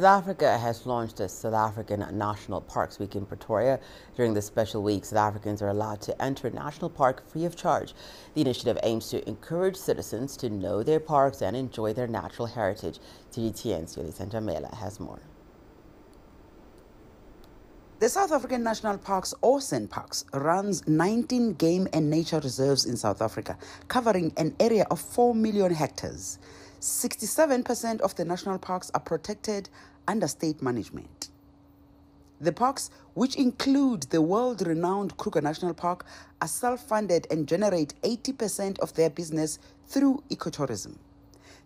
South Africa has launched a South African National Parks Week in Pretoria. During this special week, South Africans are allowed to enter a national park free of charge. The initiative aims to encourage citizens to know their parks and enjoy their natural heritage. CGTN's Yoli has more. The South African National Parks, or SANParks, runs 19 game and nature reserves in South Africa, covering an area of 4 million hectares. 67% of the national parks are protected under state management. The parks, which include the world-renowned Kruger National Park, are self-funded and generate 80% of their business through ecotourism.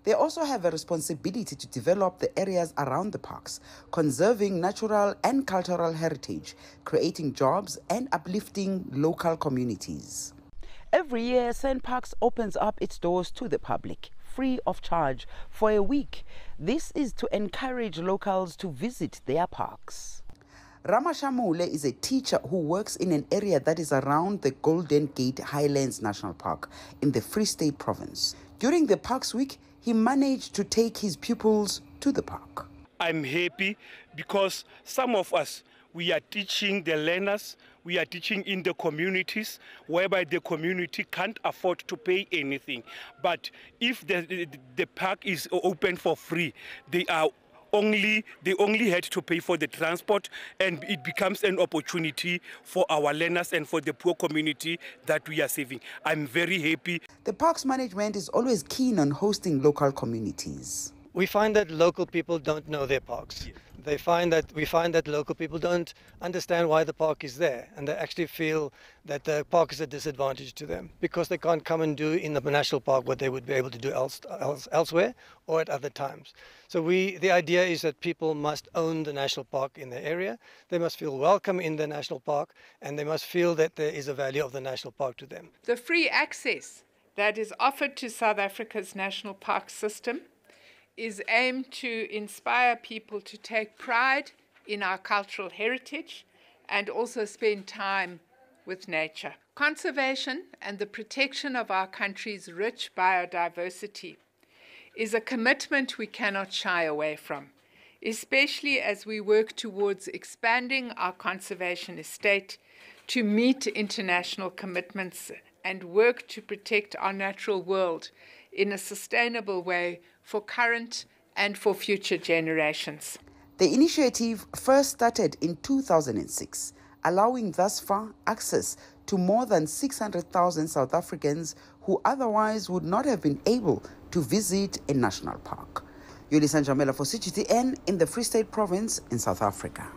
They also have a responsibility to develop the areas around the parks, conserving natural and cultural heritage, creating jobs and uplifting local communities. Every year, SANParks opens up its doors to the public, free of charge, for a week. This is to encourage locals to visit their parks. Ramashamule is a teacher who works in an area that is around the Golden Gate Highlands National Park in the Free State Province. During the Parks Week, he managed to take his pupils to the park. I'm happy because some of us, we are teaching the learners, we are teaching in the communities whereby the community can't afford to pay anything. But if the park is open for free, they only had to pay for the transport, and it becomes an opportunity for our learners and for the poor community that we are saving. I'm very happy. The parks management is always keen on hosting local communities. We find that local people don't know their parks. We find that local people don't understand why the park is there, and they actually feel that the park is a disadvantage to them because they can't come and do in the national park what they would be able to do elsewhere or at other times. So the idea is that people must own the national park in their area. They must feel welcome in the national park, and they must feel that there is a value of the national park to them. The free access that is offered to South Africa's national park system is aimed to inspire people to take pride in our cultural heritage and also spend time with nature. Conservation and the protection of our country's rich biodiversity is a commitment we cannot shy away from, especially as we work towards expanding our conservation estate to meet international commitments and work to protect our natural world in a sustainable way for current and for future generations. The initiative first started in 2006, allowing thus far access to more than 600,000 South Africans who otherwise would not have been able to visit a national park. Yoli for CGTN in the Free State Province in South Africa.